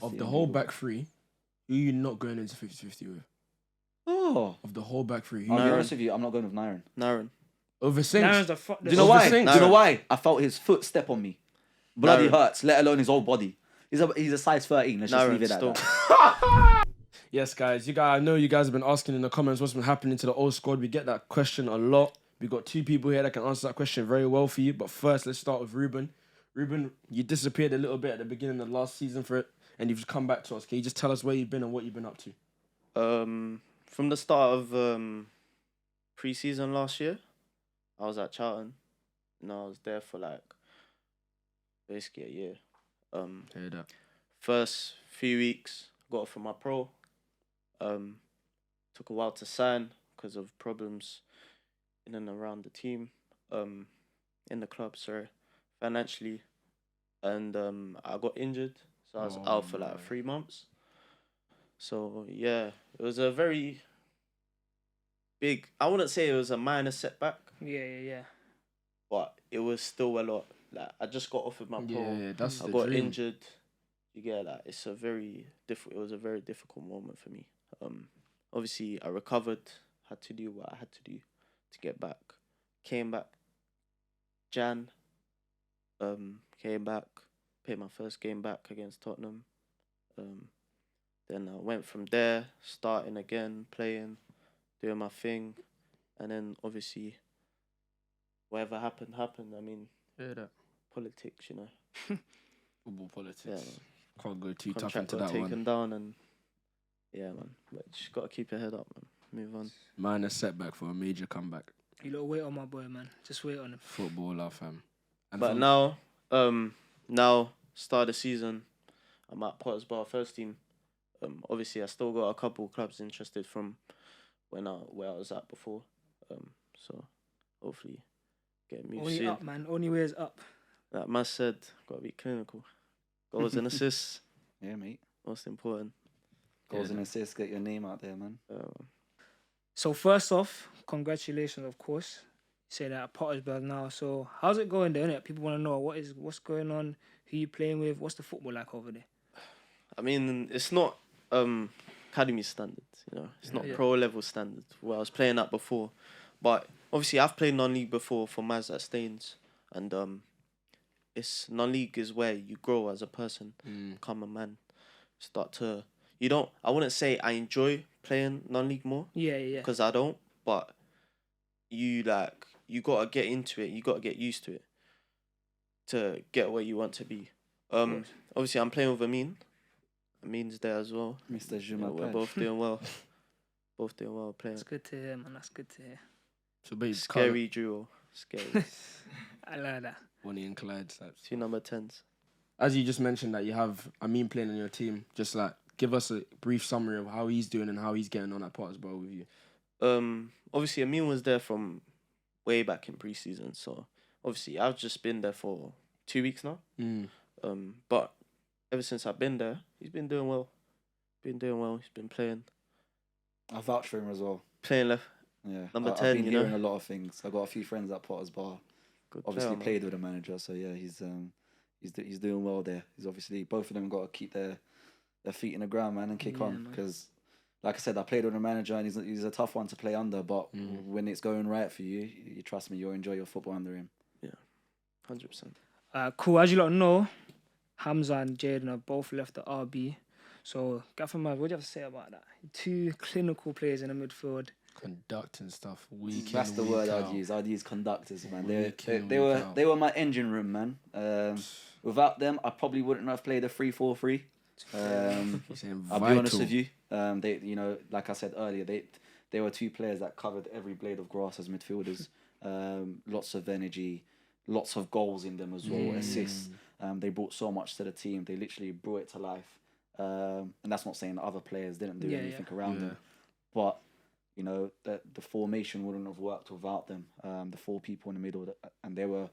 Of the whole back three, who you not going into 50-50 with? Oh. Of the whole back three. I'll be honest with you, I'm not going with Nairn. Over Sinks. Do you know why? Do you know why? I felt his foot step on me. Bloody hurts, let alone his whole body. He's a size 13. Let's just leave it at that. Yes, guys. I know you guys have been asking in the comments what's been happening to the old squad. We get that question a lot. We got two people here that can answer that question very well for you. But first, let's start with Ruben. Ruben, you disappeared a little bit at the beginning of the last season for it, and you've come back to us. Can you just tell us where you've been and what you've been up to? From the start of pre-season last year, I was at Charlton. And I was there for basically a year. Hear that. First few weeks, got off from my pro. Took a while to sign because of problems in and around the team, in the club, financially. And I got injured, so I was out for 3 months. So, yeah, it was a very big, I wouldn't say it was a minor setback. Yeah. But it was still a lot. I just got off with my pro. Yeah, that's I the got dream. injured. You get that. It was a very difficult moment for me. Obviously, I recovered, had to do what I had to do to get back. Came back. Jan. Came back. Played my first game back against Tottenham. Then I went from there, starting again, playing, doing my thing. And then, obviously, whatever happened. I mean, politics, Football politics. Yeah. Can't go too tough Contract into got that taken one. down and man, but just gotta keep your head up, man. Move on. Minor setback for a major comeback. You lot wait on my boy, man. Just wait on him. Footballer, fam. And But now start of the season, I'm at Pires first team. Obviously I still got a couple clubs interested from where I was at before. So hopefully get moved Only soon. up, man. Only way is up. Like Maz said, gotta be clinical. Goals and assists, Yeah, mate. most important. Goals and assists, get your name out there, man. So first off, congratulations, of course. You say that at Pottersburg now. So how's it going there, innit? People want to know what's going on, who you playing with, what's the football like over there? I mean, it's not academy standards, It's not pro level standards where I was playing at before. But obviously, I've played non-league before for Maz at Staines, and it's non-league is where you grow as a person, become a man, start to. I wouldn't say I enjoy playing non-league more. Yeah. Because I don't, but you gotta get into it. You gotta get used to it to get where you want to be. Obviously, I'm playing with Amin. Amin's there as well. Mr. Juma. We're both doing well. Playing. That's good to hear, man. That's good to hear. So basically, Scary duo. Scary. I like that. Bonnie and Clyde types. 2 number 10s. As you just mentioned that you have Amin playing on your team, just give us a brief summary of how he's doing and how he's getting on at Pottersburg with you. Obviously Amin was there from way back in pre-season, so obviously I've just been there for 2 weeks now. But ever since I've been there, he's been doing well. He's been playing. I vouch for him as well. Playing left. Yeah. Number 10, I've been hearing a lot of things. I got a few friends at Potter's Bar. Good Obviously player, played with the manager, so yeah, he's doing well there. He's obviously both of them got to keep their feet in the ground, man, and kick on. Because, like I said, I played with the manager, and he's a tough one to play under. But when it's going right for you, you trust me, you'll enjoy your football under him. Yeah, 100%. Cool. As you lot know, Hamza and Jaden have both left the RB. So, Gaffer Maz, what do you have to say about that? 2 clinical players in the midfield. Conducting stuff. That's the word I'd use. I'd use conductors, man. They were my engine room, man. Without them, I probably wouldn't have played a 3-4-3. I'll be honest with you. They, like I said earlier, they were 2 players that covered every blade of grass as midfielders. Lots of energy, lots of goals in them as well, assists. They brought so much to the team. They literally brought it to life. And that's not saying that other players didn't do anything around them, but the formation wouldn't have worked without them. The 4 people in the middle, and they were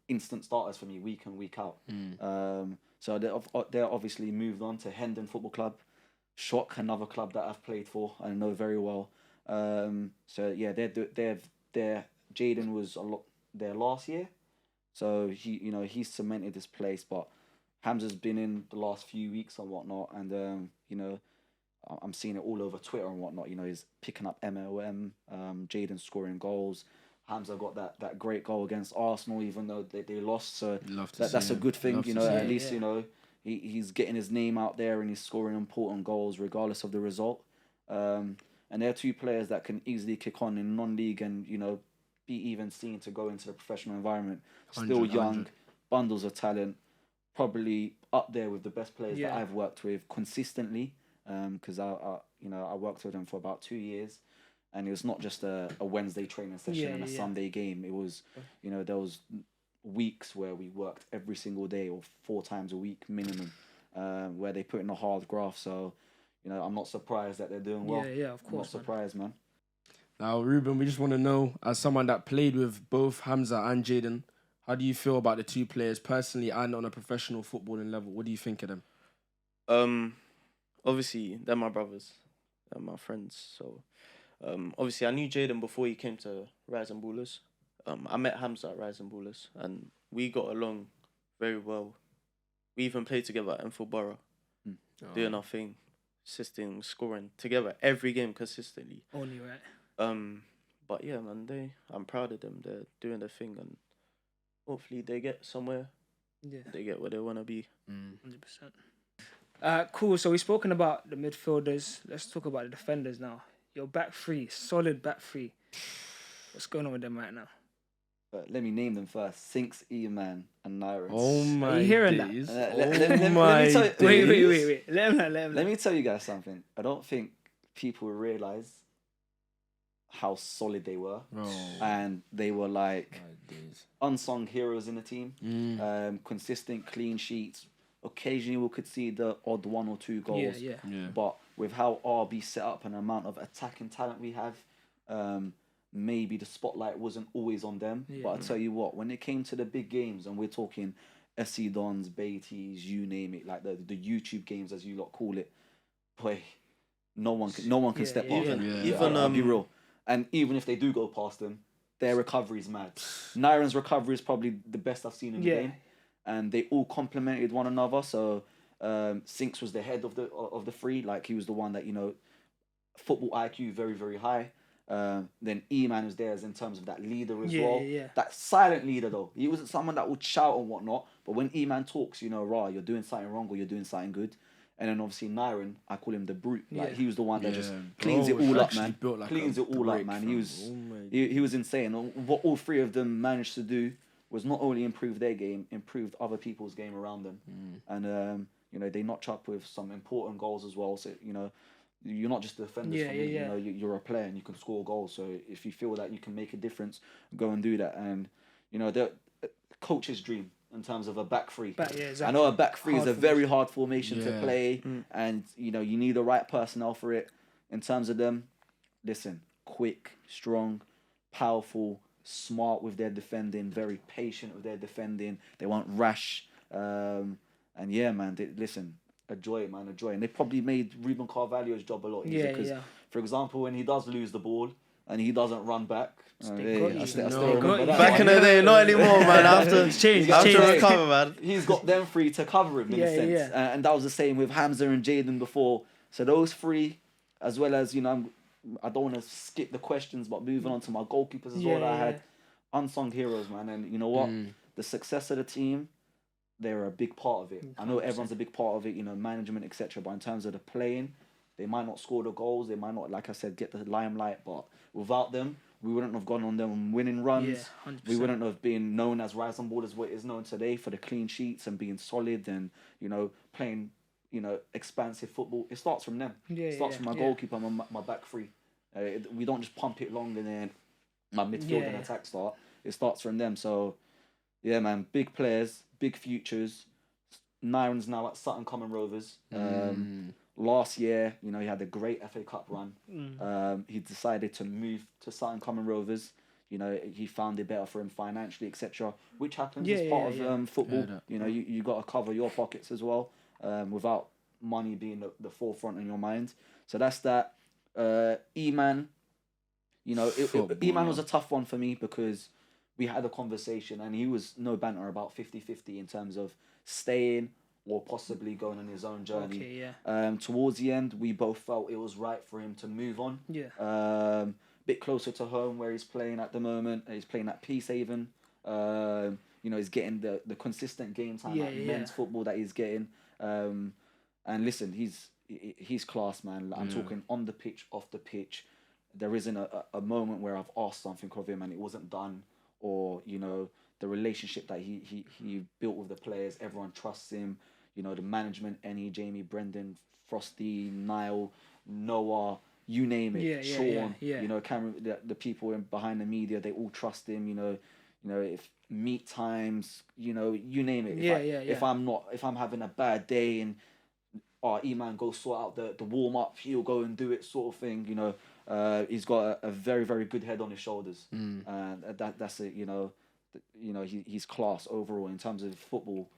instant starters for me week in, week out. So they're obviously moved on to Hendon Football Club, Shock, another club that I've played for and know very well. So yeah, they're Jaden was there last year, so he he's cemented this place, but Hamza's been in the last few weeks and whatnot, and you know, I'm seeing it all over Twitter and whatnot. You know, he's picking up MLM, Jaden scoring goals. Hamza got that great goal against Arsenal, even though they lost. So that's a good thing. You know, at least you know he's getting his name out there and he's scoring important goals regardless of the result. And they're two players that can easily kick on in non-league and, you know, be even seen to go into the professional environment. Still young, bundles of talent, probably up there with the best players that I've worked with consistently. Because I worked with them for about 2 years, and it was not just a Wednesday training session and a Sunday game. It was, you know, there was weeks where we worked every single day or 4 times a week minimum, where they put in a hard graft. So, you know, I'm not surprised that they're doing well. Yeah, of course. I'm not surprised, man. Now, Ruben, we just want to know, as someone that played with both Hamza and Jaden, how do you feel about the two players personally and on a professional footballing level? What do you think of them? Obviously, they're my brothers. They're my friends. So, obviously, I knew Jaden before he came to Rise and Ballers. I met Hamza at Rise and Ballers, and we got along very well. We even played together at Enfield Borough, doing our thing, assisting, scoring together every game consistently. Only right. But yeah, man, I'm proud of them. They're doing their thing, and hopefully they get somewhere. Yeah. They get where they want to be. 100%. Cool. So we've spoken about the midfielders. Let's talk about the defenders now. Your back three, solid back three. What's going on with them right now? But let me name them first. Sinks, E-Man, and Nyrons. Oh my Are you hearing days. that? Wait. Let me tell you guys something. I don't think people realise how solid they were. And they were like unsung heroes in the team. Consistent clean sheets. Occasionally we could see the odd 1 or 2 goals. Yeah. But with how RB set up and the amount of attacking talent we have, maybe the spotlight wasn't always on them. But I tell you what, when it came to the big games, and we're talking SC Dons, Beatties, you name it, like the YouTube games as you lot call it, boy, no one can step past them. I'll be real. And even if they do go past them, their recovery is mad. Nyron's recovery is probably the best I've seen in the game, and they all complemented one another. So Sinks was the head of the three, like he was the one that, you know, football IQ very, very high. Then E-Man was there as in terms of that leader as well. That silent leader though. He wasn't someone that would shout and whatnot, but when E-Man talks, you know, you're doing something wrong or you're doing something good. And then obviously Nyron, I call him the brute. Like he was the one that just cleans it all up, man. Cleans it all up, man. He was insane. What all three of them managed to do was not only improve their game, improved other people's game around them. And you know, they notch up with some important goals as well. So, you know, you're not just a defender for me. You know, you're a player and you can score goals. So if you feel that you can make a difference, go and do that. And you know, the coach's dream in terms of a back three. Exactly. I know a back three is a very hard formation to play, and you know, you need the right personnel for it. In terms of them, listen, quick, strong, powerful, smart with their defending, very patient with their defending. They weren't rash, and yeah, man. Listen, enjoy it, man. Enjoy it. And they probably made Ruben Carvalho's job a lot easier because, for example, when he does lose the ball and he doesn't run back. Back in the day, not anymore, man. After recover, man. He's got them three to cover him in a sense. And that was the same with Hamza and Jaden before. So those three, as well as, you know, I don't want to skip the questions, but moving on to my goalkeepers as well. I had unsung heroes, man. And you know what? The success of the team, they're a big part of it. I know everyone's a big part of it, you know, management, etc. But in terms of the playing, they might not score the goals. They might not, like I said, get the limelight. But without them, we wouldn't have gone on them winning runs. We wouldn't have been known as Rise and Ballers what it is known today for the clean sheets and being solid and, you know, playing, you know, expansive football. It starts from them. It starts from my goalkeeper, my back three. We don't just pump it long and then my midfield and attack start. It starts from them. So, yeah, man, big players, big futures. Nyron's now at Sutton Common Rovers. Last year, you know, he had a great FA Cup run. He decided to move to Sutton Common Rovers. You know, he found it better for him financially, etc. Which happens as part of football. You know, you got to cover your pockets as well, without money being the forefront in your mind. So that's that. E-Man, you know, E-Man was a tough one for me because we had a conversation and he was no banter about 50-50 in terms of staying or possibly going on his own journey. Okay, yeah. Towards the end, we both felt it was right for him to move on. Yeah. Bit closer to home where he's playing at the moment. He's playing at Peacehaven. He's getting the consistent game time men's football that he's getting. And listen, he's class, man. I'm talking on the pitch, off the pitch. There isn't a moment where I've asked something of him and it wasn't done, or the relationship that he built with the players. Everyone trusts him. The management, Jamie, Brendan, Frosty, Niall, Noah, you name it, Sean. Cameron, the people behind the media, they all trust him. If meet times, you name it. If I'm having a bad day and E-Man go sort out the warm up, he'll go and do it, sort of thing. He's got a very, very good head on his shoulders, and that's it. He's class overall in terms of football.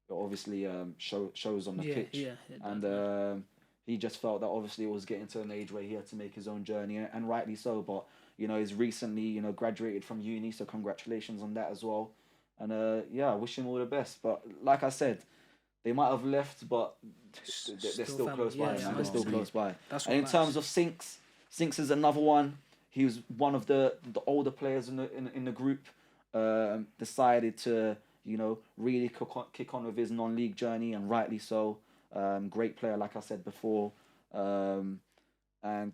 It obviously shows on the pitch, and he just felt that obviously it was getting to an age where he had to make his own journey, and rightly so. But he's recently graduated from uni, so congratulations on that as well. And I wish him all the best. But like I said, they might have left, but they're still close by, man. They're still close by. And in terms of Sinks is another one. He was one of the older players in the group. Decided to really kick on with his non-league journey, and rightly so. Great player, like I said before. And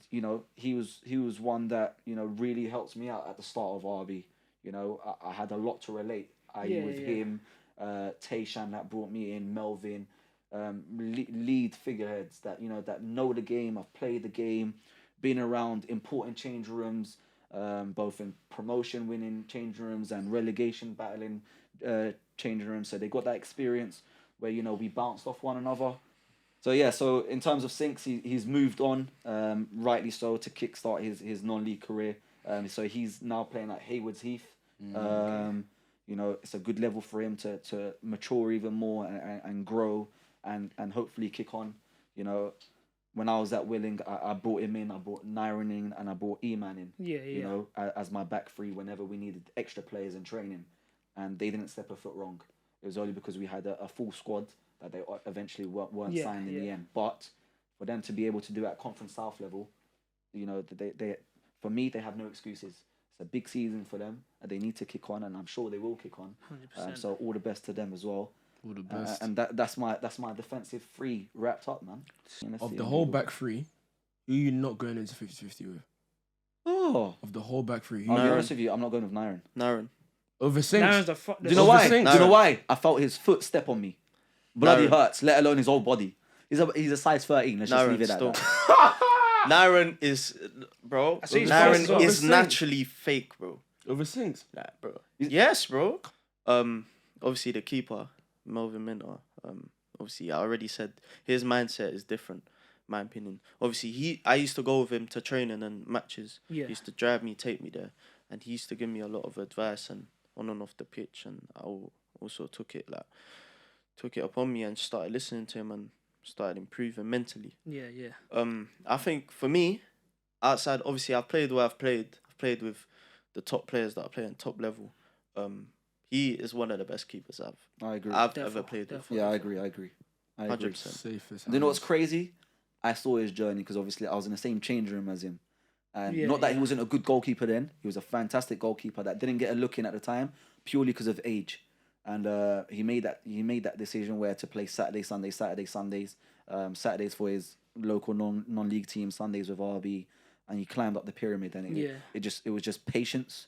he was one that really helped me out at the start of RB. I had a lot to relate, with him, Tayshan that brought me in, Melvin, lead figureheads that that know the game, have played the game, been around important change rooms, both in promotion winning change rooms and relegation battling change rooms. So they got that experience where we bounced off one another. So in terms of Sinks, he's moved on, rightly so, to kickstart his non-league career. So he's now playing at Haywards Heath. It's a good level for him to mature even more and grow and hopefully kick on. When I was at Willing, I brought him in, I brought Nyron in, and I brought E-Man in. As my back three whenever we needed extra players in training, and they didn't step a foot wrong. It was only because we had a full squad that they eventually weren't signed in the end. But for them to be able to do at Conference South level, they for me, they have no excuses. It's a big season for them, and they need to kick on, and I'm sure they will kick on. 100%. So all the best to them as well. All the best. And that's my defensive three wrapped up, man. Of the whole back three, who are you not going into 50-50 with? Oh. Of the whole back three. I'll be honest with you, I'm not going with Nyron. Over Sinks? Do you know why? Do you know why? I felt his foot step on me. Bloody hurts, let alone his whole body. He's a size 13. Let's just leave it at that. Nyron is, bro. Nyron is naturally fake, bro. Over Sinks? Nah, bro. Yes, bro. Obviously the keeper, Melvin Minter. Obviously I already said his mindset is different. My opinion. Obviously I used to go with him to training and matches. Yeah. He used to drive me, take me there, and he used to give me a lot of advice and on and off the pitch, and I also took it upon me and started listening to him and started improving mentally. Yeah. I think for me, outside, obviously I've played where I've played with the top players that are playing top level. He is one of the best keepers I've ever played with. Yeah, I agree. 100%. Safest. Do you know what's crazy? I saw his journey because obviously I was in the same change room as him. And not that he wasn't a good goalkeeper then. He was a fantastic goalkeeper that didn't get a look in at the time purely because of age. And he made that decision where to play Saturdays. Saturdays for his local non-league team, Sundays with RB, and he climbed up the pyramid. And it was just patience.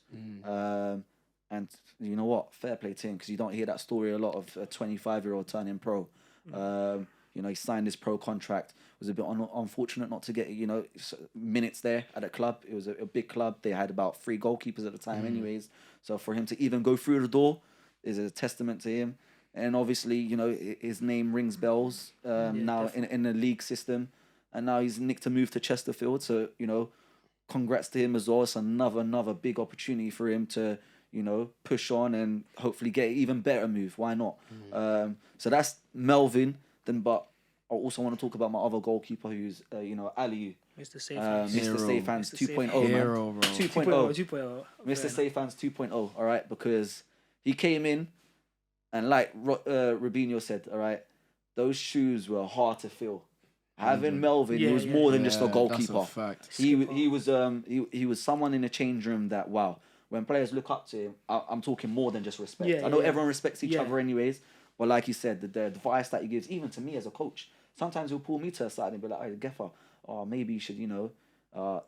And you know what? Fair play to him, because you don't hear that story a lot of a 25-year-old turning pro. He signed his pro contract. It was a bit unfortunate not to get minutes there at the club. It was a big club. They had about 3 goalkeepers at the time, anyways. So for him to even go through the door is a testament to him. And obviously, his name rings bells now in the league system. And now he's nicked a move to Chesterfield. So, congrats to him as well. It's another big opportunity for him to, push on and hopefully get an even better move. Why not? So that's Melvin. But I also want to talk about my other goalkeeper, who's, Aliu. Mr. Safe Hands. Mr. Safe Hands 2.0, man. Hero, bro. 2.0. Mr. Safe Hands 2.0, all right? Because he came in, and like Rubinho said, all right, those shoes were hard to fill. Having Melvin, he was more than just a goalkeeper. That's a fact. He was someone in the change room that, wow, when players look up to him, I'm talking more than just respect. I know everyone respects each other anyways, but like you said, the advice that he gives, even to me as a coach, sometimes he'll pull me to a side and be like, hey, Gaffer, maybe you should,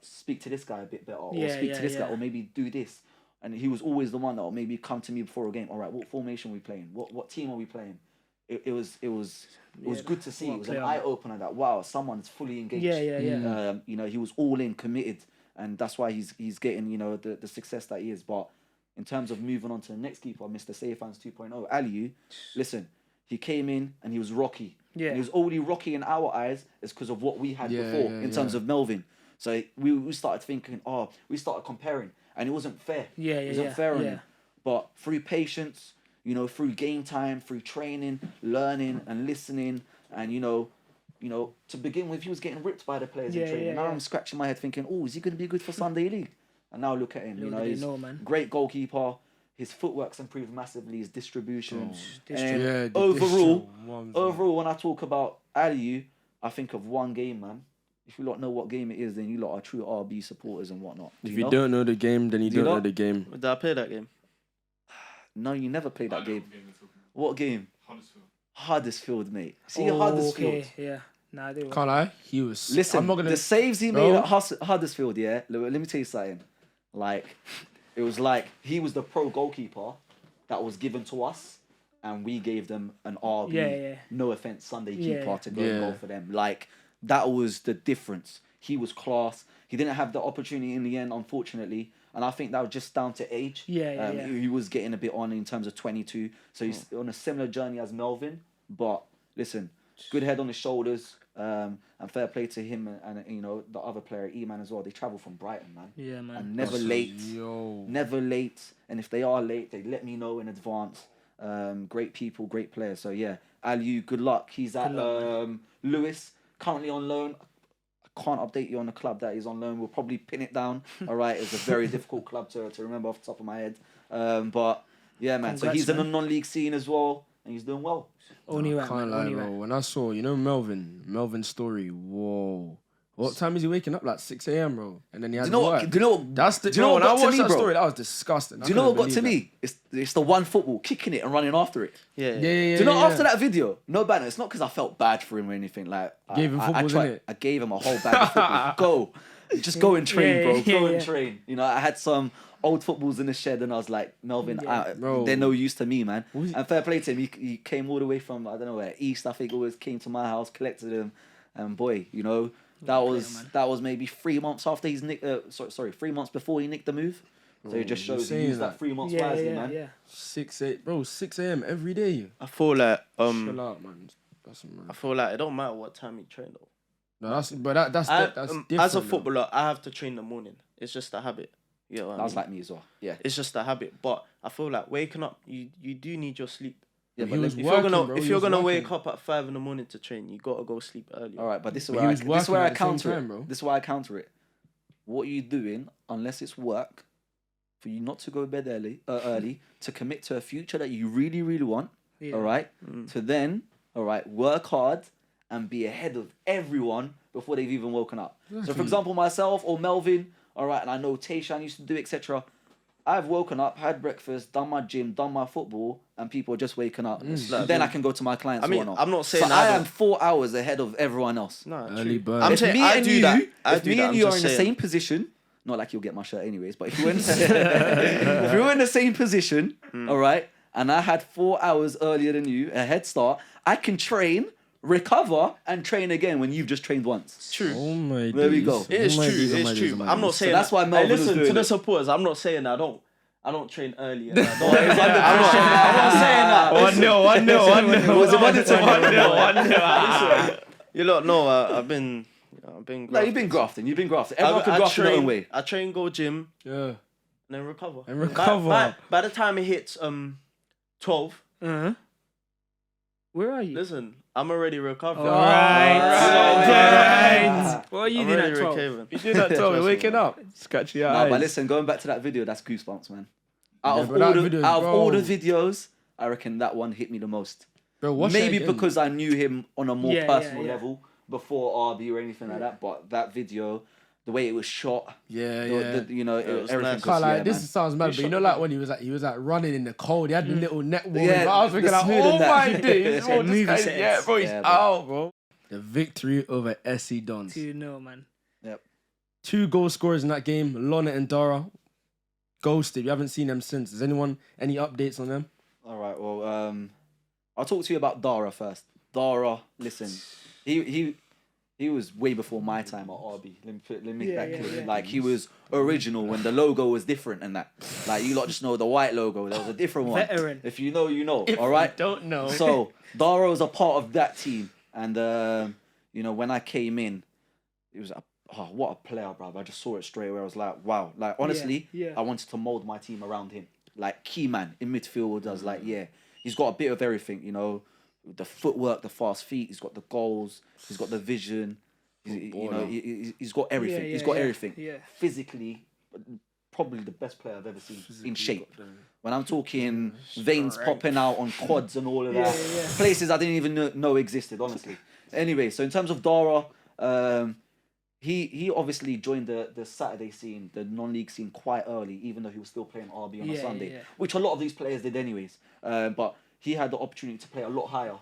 speak to this guy a bit better, or speak to this guy, or maybe do this. And he was always the one that would maybe come to me before a game. All right, what formation are we playing? What team are we playing? It was good to see. It was an eye opener that, wow, someone's fully engaged. He was all in, committed, and that's why he's getting the success that he is. But in terms of moving on to the next keeper, Mr. Safans 2.0, Aliou, listen, he came in and he was rocky. Yeah. He was already rocky in our eyes is because of what we had before in terms of Melvin. So we started thinking, we started comparing, and it wasn't fair. It wasn't fair on him. But through patience, through game time, through training, learning and listening, and to begin with, he was getting ripped by the players in training. Now I'm scratching my head thinking, is he going to be good for Sunday League? And now look at him, he's great goalkeeper. His footwork's improved massively. His distribution. Overall, when I talk about Aliou, I think of one game, man. If you lot know what game it is, then you lot are true RB supporters and whatnot. If you don't know the game, then you don't know the game. Did I play that game? No, you never played that game. What game? Huddersfield, mate. See Huddersfield. Okay, yeah. Nah, I do. Can't lie. He was. Listen, the saves he made at Huddersfield, yeah. Let me tell you something. It was like he was the pro goalkeeper that was given to us, and we gave them an RB. No offense, Sunday keeper to go and goal for them. That was the difference. He was class. He didn't have the opportunity in the end, unfortunately. And I think that was just down to age. He was getting a bit on in terms of 22. So he's on a similar journey as Melvin. But listen, good head on his shoulders. And fair play to him and the other player, E-Man as well. They travel from Brighton, man. Yeah, man. And never late. Never late. And if they are late, they let me know in advance. Great people, great players. So yeah, Aliou, good luck. He's at Lewis, currently on loan. Can't update you on the club that he's on loan. We'll probably pin it down. All right, it's a very difficult club to remember off the top of my head. But yeah, man. Congrats, so he's in the non-league scene as well, and he's doing well. Only right, can't lie, bro. When I saw, Melvin's story, whoa. What time is he waking up? 6 a.m, bro. And then he had to work. Do you know what? That's the. Do you know when I watched that story, that was disgusting. Do you know what got to me? It's the one football, kicking it and running after it. Yeah. Do you know after that video? No banner. It's not because I felt bad for him or anything. Gave him footballs, innit? I gave him a whole bag of football. Just go and train, bro. Go and train. I had some old footballs in the shed, and I was like, Melvin, they're no use to me, man. And fair play to him. He came all the way from, I don't know where, East, I think, always came to my house, collected them, and boy, that was maybe 3 months after he's nicked. 3 months before he nicked the move. So it just shows he used that 3 months wisely, man. Yeah. 6 a.m. every day. I feel like chill out, man. I feel like it don't matter what time you train though. No, that's different. As a footballer, I have to train in the morning. It's just a habit. You know what I mean? That's like me as well. Yeah. It's just a habit. But I feel like waking up, you do need your sleep. Yeah, but if you're gonna wake up at 5 a.m. to train, you gotta go sleep early. All right, but this is where I counter it, bro. This is why I counter it. What are you doing unless it's work for you not to go to bed early to commit to a future that you really, really want? Yeah. All right, to then work hard and be ahead of everyone before they've even woken up. Exactly. So, for example, myself or Melvin, all right, and I know Tayshan used to do, etc. I've woken up, had breakfast, done my gym, done my football, and people are just waking up. Then I can go to my clients. I'm not saying I am 4 hours ahead of everyone else. No, early bird. I'm saying if me and you are in the same position, not like you'll get my shirt anyways, but if you were in the same position, all right, and I had 4 hours earlier than you, a head start, I can train, recover, and train again when you've just trained once. It's true. Oh my There we go. It is true. It's true. I'm not saying that's why Melvin was doing to the supporters. I'm not saying I don't train early. I'm not saying that. 1-0. Was it 1-0? You lot know I've been grafting. No, you've been grafting. Everyone can graft in their own way. I train, go gym, and then recover. By the time it hits 12. Where are you? Listen, I'm already recovered. All right. What are you doing at 12? You doing at 12? You're waking up. Scratchy your eyes. No, but listen, going back to that video, that's goosebumps, man. Out of all the videos, I reckon that one hit me the most. Bro, watch maybe it again. because I knew him on a more personal yeah. level before RB or anything like that. But that video, the way it was shot, you know, it was everything. nice. Was, Can't lie, yeah, this man. sounds mad, but you know, like when he was like running in the cold, he had the little net warming. Yeah, I was thinking the like, smooth oh and that. my days, bro, Movie this guy, settings. yeah, bro, he's Yeah, bro. out, bro. The victory over SC Dons. 2-0, man. Yep. 2 goal scorers in that game, Lona and Dara. Ghosted. We haven't seen them since. Is anyone any updates on them? All right. Well, I'll talk to you about Dara first. Dara, listen, he was way before my time at RB. Let me make that clear. Yeah. Like he was original when the logo was different and that. Like you lot just know the white logo. There was a different one. Veteran. If you know, you know. If all right. you don't know. So Dara was a part of that team, and you know when I came in, it was what a player, bro. I just saw it straight away. I was like, wow. Like honestly, Yeah. I wanted to mold my team around him. Like key man in midfield. I was like, yeah, he's got a bit of everything. You know, the footwork, the fast feet. He's got the goals. He's got the vision. He's got everything. He's got everything. Yeah. Physically, probably the best player I've ever seen in shape. When I'm talking veins popping out on quads and all of that, places I didn't even know existed, honestly. Anyway, so in terms of Dara, he obviously joined the Saturday scene, the non-league scene quite early, even though he was still playing RB on a Sunday, which a lot of these players did anyways. But he had the opportunity to play a lot higher,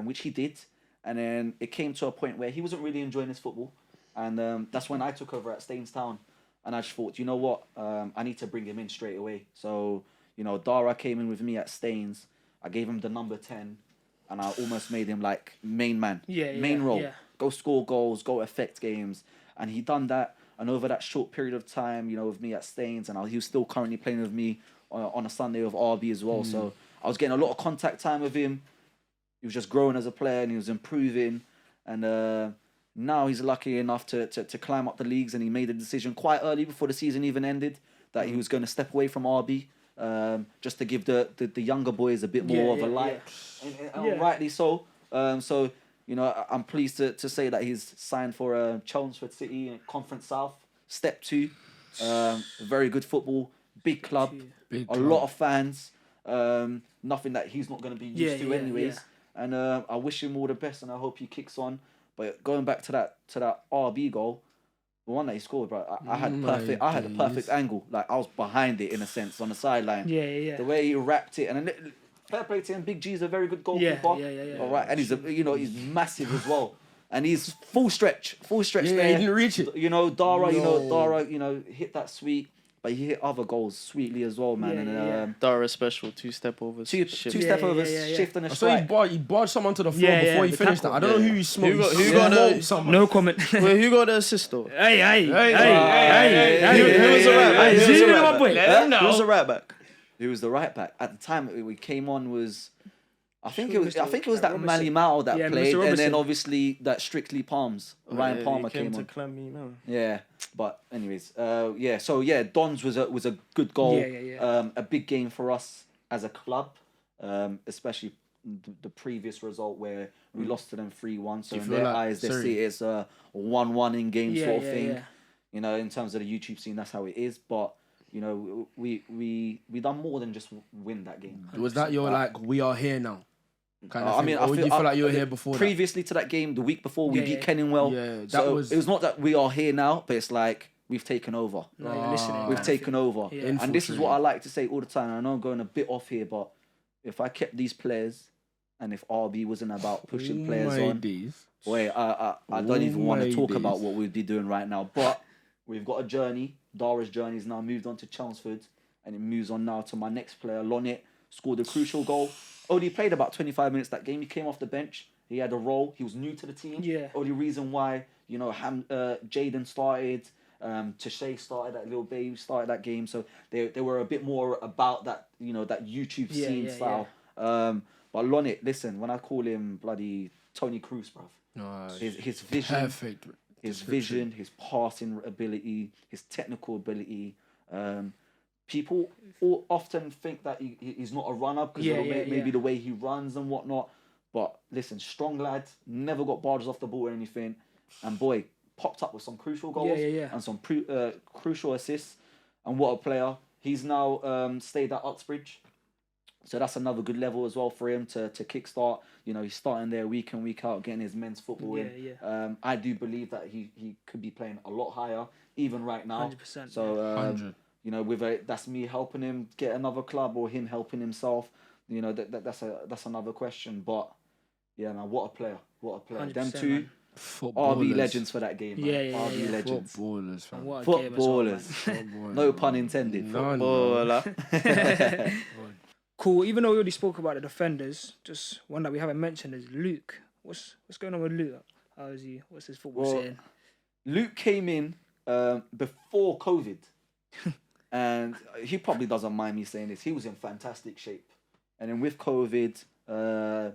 which he did. And then it came to a point where he wasn't really enjoying his football. And that's when I took over at Staines Town. And I just thought, you know what? I need to bring him in straight away. So, you know, Dara came in with me at Staines. I gave him the number 10. And I almost made him like main man. Main role. Yeah. Go score goals, go affect games. And he done that. And over that short period of time, you know, with me at Staines, and he was still currently playing with me on a Sunday with RB as well. So I was getting a lot of contact time with him. He was just growing as a player and he was improving. And now he's lucky enough to climb up the leagues, and he made a decision quite early before the season even ended that he was going to step away from RB just to give the younger boys a bit more of a light. And rightly so. So, you know, I'm pleased to say that he's signed for Chelmsford City in Conference South, Step 2. Very good football, big club, lot of fans. Nothing that he's not going to be used to anyways. And I wish him all the best, and I hope he kicks on. But going back to that RB goal, the one that he scored, bro, I had a perfect angle. Like I was behind it in a sense on the sideline. Yeah. The way he wrapped it, and then fair play to him. Big G's a very good goalkeeper. Yeah. All right, and he's he's massive as well, and he's full stretch Yeah, there. he didn't reach it. You know, Dara, hit that sweet. But he hit other goals sweetly as well, man. Dara special, 2-step overs. Two-step overs, shift and a I strike. saw he barged someone to the floor before he the finished that. tackle. I don't know who he smoked. Who got the... someone. No comment. Wait, who got the assist though? Hey. Who was the right back? Who was the right back? Who was the right back? At the time we came on was... I think it was that Mali Mao that played, and then obviously that Strictly Palms. Ryan Palmer came on. To clam me now. Yeah, but anyways, Dons was a good goal. A big game for us as a club, especially the previous result where we lost to them 3-1. So in their eyes, they see it as a 1-1 in game sort of thing. You know, in terms of the YouTube scene, that's how it is. But you know, we done more than just win that game. Was that your like we are here now? Kind of I mean, or did you feel like you were here before? Previously to that game, the week before, we beat Kenningwell. Yeah, so it was not that we are here now, but it's like we've taken over. No, you're listening. We've taken over. Yeah. And this is what I like to say all the time. I know I'm going a bit off here, but if I kept these players, and if RB wasn't about pushing players on, boy, I don't even want to talk about what we'd be doing right now. But we've got a journey. Dara's journey has now moved on to Chelmsford, and it moves on now to my next player, Lonit. Scored a crucial goal. Only played about 25 minutes that game. He came off the bench. He had a role. He was new to the team. Yeah. Only reason why, you know, Jaden started, Tashay started, that little baby started that game. So they were a bit more about that, you know, that YouTube scene style. But Lonit, listen, when I call him bloody Tony Cruz, bruv, his vision, perfect. His vision, his passing ability, his technical ability. People often think that he's not a runner because maybe the way he runs and whatnot. But listen, strong lad, never got barges off the ball or anything. And boy, popped up with some crucial goals and some crucial assists. And what a player. He's now stayed at Uxbridge. So that's another good level as well for him to kickstart. You know, he's starting there week in, week out, getting his men's football in. I do believe that he could be playing a lot higher, even right now. 100%. So, you know, that's me helping him get another club or him helping himself. You know, that's another question. But, yeah, man, what a player. What a player. Them two... Man. RB legends for that game, man. RB legends. Footballers, fam. Footballers. No pun intended. Footballer. Cool. Even though we already spoke about the defenders, just one that we haven't mentioned is Luke. What's going on with Luke? How is he? What's his football saying? Luke came in before COVID. And he probably doesn't mind me saying this. He was in fantastic shape. And then with COVID,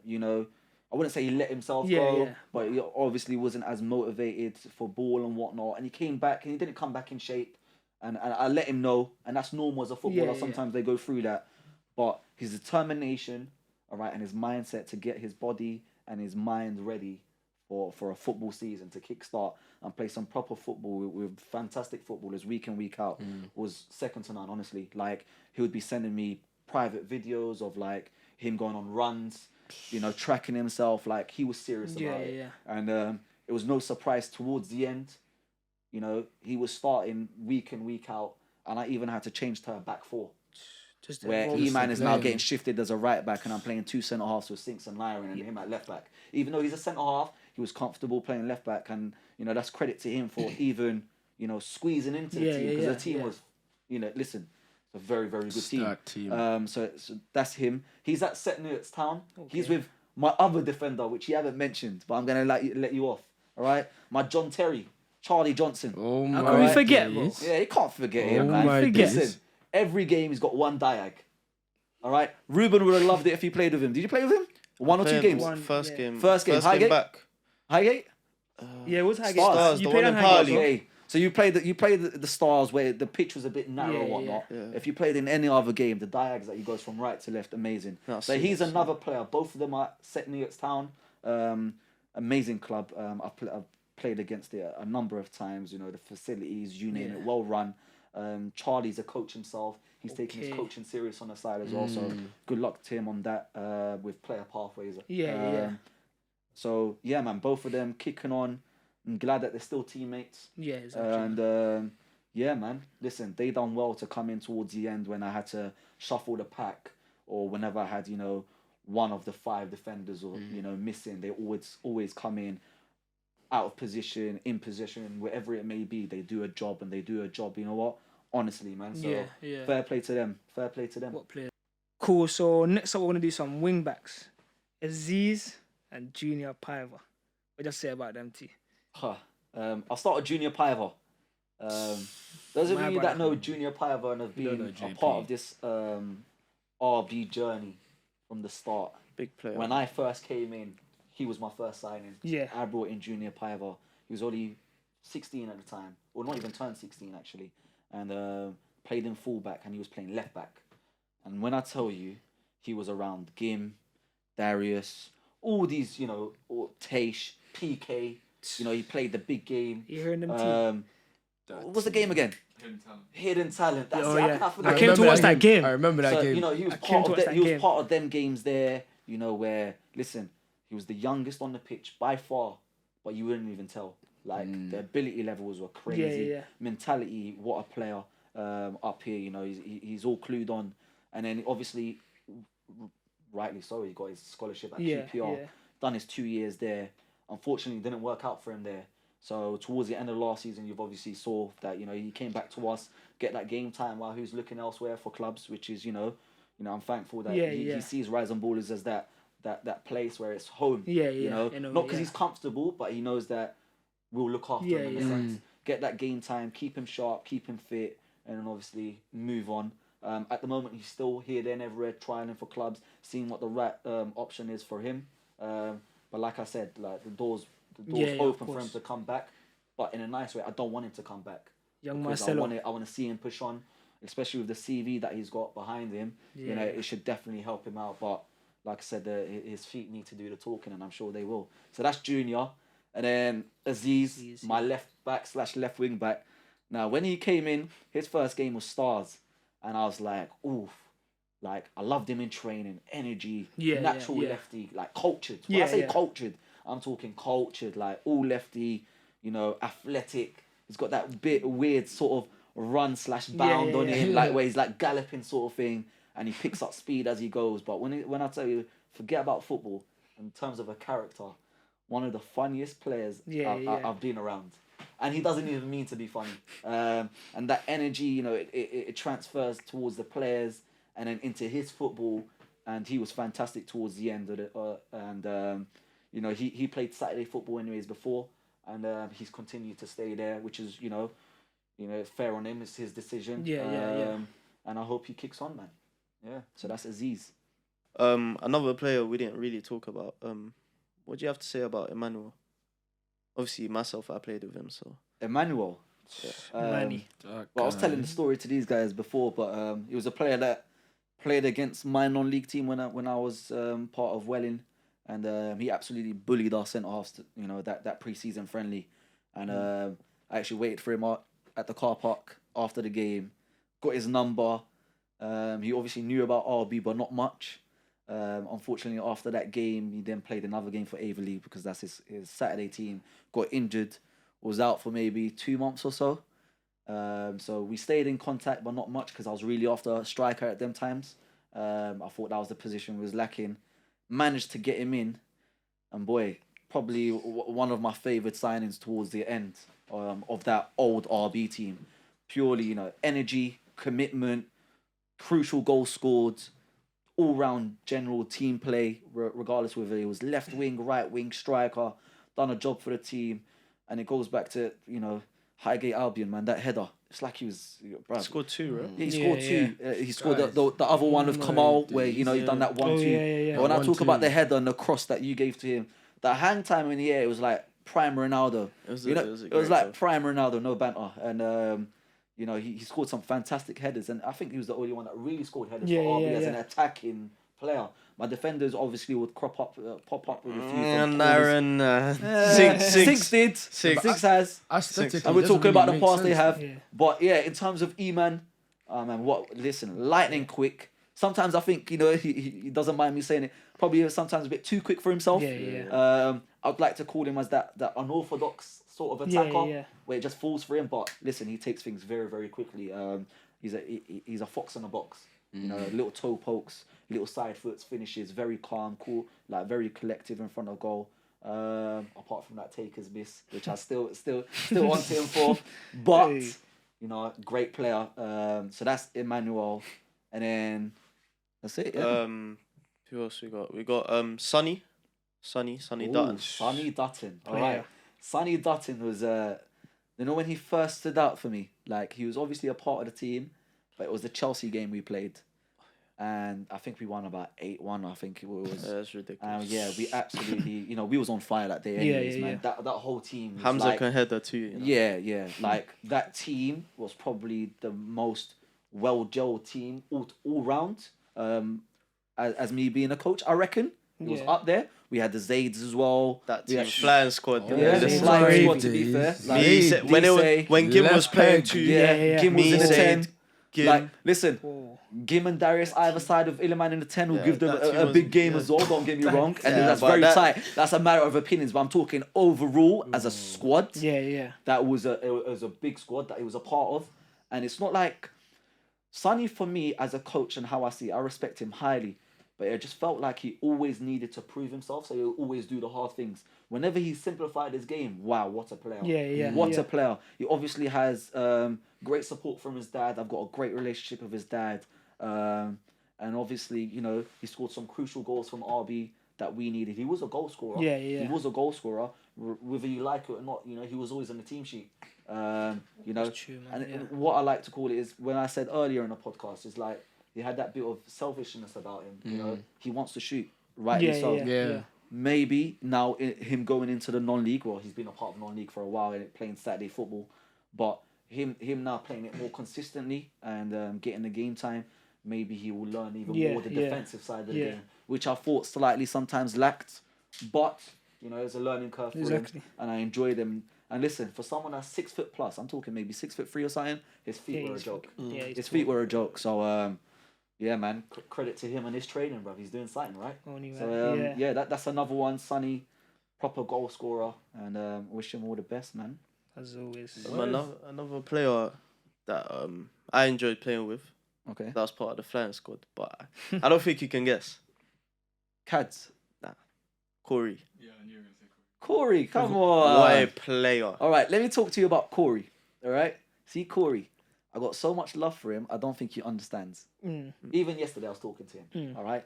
you know, I wouldn't say he let himself go, but he obviously wasn't as motivated for ball and whatnot. And he came back, and he didn't come back in shape. And I let him know, and that's normal as a footballer. Sometimes they go through that. But his determination, all right, and his mindset to get his body and his mind ready for a football season, to kickstart and play some proper football with fantastic footballers week in, week out, was second to none, honestly. Like, he would be sending me private videos of, like, him going on runs, you know, tracking himself. Like, he was serious about it. And it was no surprise towards the end. You know, he was starting week in, week out, and I even had to change to a back four. Where E-Man is now getting shifted as a right back, and I'm playing two centre-halves with Sinks and Lyron and him at left back. Even though he's a centre-half, he was comfortable playing left back, and, you know, that's credit to him for even, you know, squeezing into the team, because the team was, you know, listen, it's a very, very good team. So that's him. He's at St. Neots Town. He's with my other defender, which you haven't mentioned, but I'm going to let you off. All right? My John Terry, Charlie Johnson. Oh, my God. How can we forget, bro? Yeah, you can't forget him, man. Listen, every game he's got one diag. All right? Ruben would have loved it if he played with him. Did you play with him? One or two games? First game. Highgate? Back. Highgate? Yeah, it was Highgate. Stars, you played on Highgate. So you played the Stars where the pitch was a bit narrow and whatnot. If you played in any other game, the diags that he goes from right to left, amazing. So he's another player. Both of them are St. Neots Town. Amazing club. I've played against it a number of times. You know, the facilities, you name it, well run. Charlie's a coach himself. He's taking his coaching serious on the side as well. So good luck to him on that with player pathways. So yeah, man, both of them kicking on. I'm glad that they're still teammates. Yeah, exactly. And yeah, man, listen, they done well to come in towards the end when I had to shuffle the pack, or whenever I had, you know, one of the five defenders or you know, missing. They always come in out of position, in position, wherever it may be. They do a job, and they do a job. You know what? Honestly, man. So fair play to them. Fair play to them. What player? Cool. So next up, we're gonna do some wing backs. Aziz and Junior Paiva. What just say about them, T? I'll start with Junior Paiva. Those of you that know Junior Paiva and have been a part of this RB journey from the start. Big player. When I first came in, he was my first signing. Yeah. I brought in Junior Paiva. He was only 16 at the time, or not even turned 16 actually, and played in fullback, and he was playing left back. And when I tell you, he was around Gim, Darius, all these, you know, Taish, PK. You know, he played the big game. You hearing them? What's the game again? Hidden Talent. That's it. I came to watch that game. I remember that game. You know, he was part of them games there. You know, where listen, he was the youngest on the pitch by far, but you wouldn't even tell. Like the ability levels were crazy. Mentality, what a player up here. You know, he's all clued on, and then obviously, rightly so, he got his scholarship at QPR. Done his 2 years there. Unfortunately, it didn't work out for him there. So towards the end of last season, you've obviously saw that, you know, he came back to us, get that game time while he was looking elsewhere for clubs, which is, you know, I'm thankful that he sees Rise and Ballers as that place where it's home. You know, not because he's comfortable, but he knows that we'll look after him in a sense. Get that game time, keep him sharp, keep him fit, and then obviously move on. At the moment, he's still here, there, and everywhere, trialing for clubs, seeing what the right option is for him. But like I said, like the doors open for him to come back, but in a nice way. I don't want him to come back. Young Marcelo. I want to see him push on, especially with the CV that he's got behind him. You know, it should definitely help him out. But like I said, his feet need to do the talking, and I'm sure they will. So that's Junior, and then Aziz, my left back / left wing back. Now, when he came in, his first game was Stars, and I was like, oof. Like, I loved him in training, energy, Yeah, natural yeah. lefty, like cultured. When I say Yeah. cultured, I'm talking cultured, like all lefty, you know, athletic. He's got that bit weird sort of run/bound on him, like where he's like galloping sort of thing, and he picks up speed as he goes. But when I tell you, forget about football, in terms of a character, one of the funniest players I've been around. And he doesn't even mean to be funny. And that energy, you know, it transfers towards the players and then into his football. And he was fantastic towards the end of it. You know, he played Saturday football anyways before. And he's continued to stay there, which is, you know, fair on him. It's his decision. Yeah. And I hope he kicks on, man. Yeah, so that's Aziz. Another player we didn't really talk about. What do you have to say about Emmanuel? Obviously, myself, I played with him, so. Emmanuel. Manny. Well, I was telling the story to these guys before, but he was a player that played against my non-league team when I was part of Welling, and he absolutely bullied our centre halves. You know, that pre-season friendly, and I actually waited for him at the car park after the game, got his number. He obviously knew about RB, but not much. Unfortunately, after that game, he then played another game for Averley because that's his Saturday team. Got injured, was out for maybe 2 months or so. So we stayed in contact, but not much because I was really after a striker at them times. I thought that was the position we was lacking. Managed to get him in, and boy, probably one of my favourite signings towards the end of that old RB team. Purely, you know, energy, commitment, crucial goals scored, all-round general team play, regardless whether it was left wing, right wing, striker, done a job for the team. And it goes back to, you know, Highgate Albion, man, that header. It's like he was... He scored 2, right? Yeah, he scored 2. He scored the other one with Kamal, where, you know, he done that 1-2. But when I talk about the header and the cross that you gave to him, the hang time in the air, it was like prime Ronaldo. It was like prime Ronaldo, no banter. And... you know, he scored some fantastic headers, and I think he was the only one that really scored headers for RB as an attacking player. My defenders obviously would pop up with a few. And Darron, Six has. And we're talking about the pass they have. Yeah. But yeah, in terms of E-Man, lightning quick. Sometimes I think, you know, he doesn't mind me saying it, probably sometimes a bit too quick for himself. I'd like to call him as that unorthodox sort of attacker where it just falls for him. But listen, he takes things very, very quickly. He's a fox in a box. You know, little toe pokes, little side foots, finishes, very calm, cool, like very collective in front of goal. Apart from that taker's miss, which I still want him for. But you know, great player. So that's Emmanuel, and then that's it. Yeah. Who else we got? We got Sonny Dutton. Sonny Dutton. All right. Sonny Dutton was you know, when he first stood out for me, like he was obviously a part of the team, but it was the Chelsea game we played. And I think we won about 8-1, I think it was. That's ridiculous. Yeah, we absolutely, you know, we was on fire that day anyways, man. That whole team was Hamza can header too. You know? Yeah. Like, that team was probably the most well-gelled team all round. As me being a coach, I reckon. It was up there. We had the Zaids as well. That team, flying squad. The flying squad, to be fair. Like, when Gim was playing too, Gim was in the 10. Like, listen, Gim and Darius either side of Illiman in the 10 will give them a big game as well, don't get me wrong. And that's very tight. That's a matter of opinions, but I'm talking overall as a squad. That was a big squad that he was a part of. And it's not like... Sonny, for me, as a coach and how I see it, I respect him highly. But it just felt like he always needed to prove himself, so he would always do the hard things. Whenever he simplified his game, wow, what a player. What a player. He obviously has great support from his dad. I've got a great relationship with his dad. And obviously, you know, he scored some crucial goals from RB that we needed. He was a goal scorer. He was a goal scorer. Whether you like it or not, you know, he was always on the team sheet. You know, true, and what I like to call it is, when I said earlier in the podcast, is like, he had that bit of selfishness about him. You know, he wants to shoot, rightly so. Maybe now him going into the non-league, well, he's been a part of non-league for a while and playing Saturday football, but him now playing it more consistently and getting the game time, maybe he will learn even more the defensive side of the game, which I thought slightly sometimes lacked. But you know, it's a learning curve for him, and I enjoy them. And listen, for someone that's 6 foot plus, I'm talking maybe 6'3" or something, his feet were a joke. His feet were a joke. So Yeah, man. Credit to him and his training, bro. He's doing something, right? Only man. So, that's another one. Sonny, proper goal scorer. And wish him all the best, man. As always. Another player that I enjoyed playing with. Okay. That was part of the flying squad. But I don't think you can guess. Cads. Nah. Corey. Yeah, I knew you were going to say Corey, come on. What a player. All right, let me talk to you about Corey. All right? See, Corey, I got so much love for him, I don't think he understands. Even yesterday, I was talking to him. All right?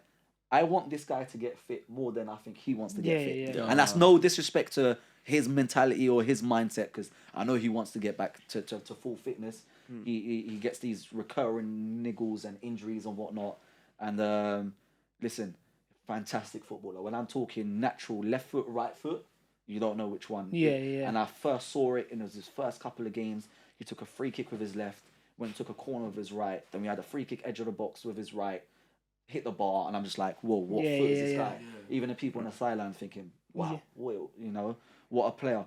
I want this guy to get fit more than I think he wants to get fit. Yeah. And that's no disrespect to his mentality or his mindset, because I know he wants to get back to full fitness. He gets these recurring niggles and injuries and whatnot. And listen, fantastic footballer. When I'm talking natural left foot, right foot, you don't know which one. Yeah. And I first saw it in his first couple of games. He took a free kick with his left, went and took a corner with his right. Then we had a free kick edge of the box with his right, hit the bar, and I'm just like, whoa, what foot is this guy? Even the people on the sideline thinking, wow, what a player.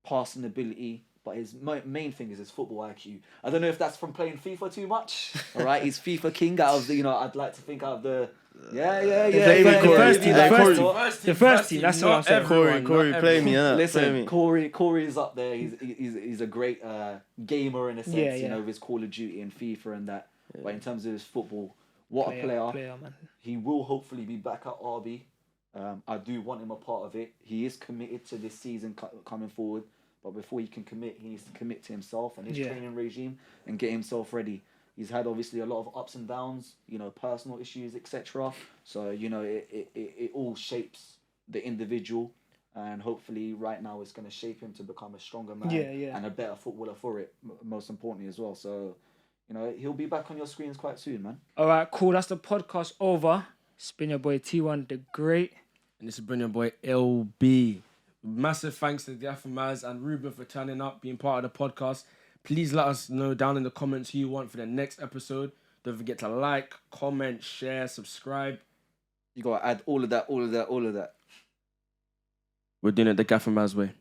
Passing ability, but his main thing is his football IQ. I don't know if that's from playing FIFA too much. All right, he's FIFA king out of the, I'd like to think out of the. The first team. That's what I'm saying. Corey, play me. Listen, Corey is up there. He's a great gamer in a sense. With his Call of Duty and FIFA and that. Yeah. But in terms of his football, what a player, man. He will hopefully be back at RB. I do want him a part of it. He is committed to this season coming forward. But before he can commit, he needs to commit to himself and his training regime and get himself ready. He's had obviously a lot of ups and downs, personal issues, etc. So, it all shapes the individual. And hopefully right now it's going to shape him to become a stronger man and a better footballer for it, most importantly as well. So, he'll be back on your screens quite soon, man. All right, cool. That's the podcast over. It's been your boy T1, the Great. And this has been your boy LB. Massive thanks to Gaffer Maz and Ruben for turning up, being part of the podcast. Please let us know down in the comments who you want for the next episode. Don't forget to like, comment, share, subscribe. You got to add all of that. We're doing it the Gaffer Maz way.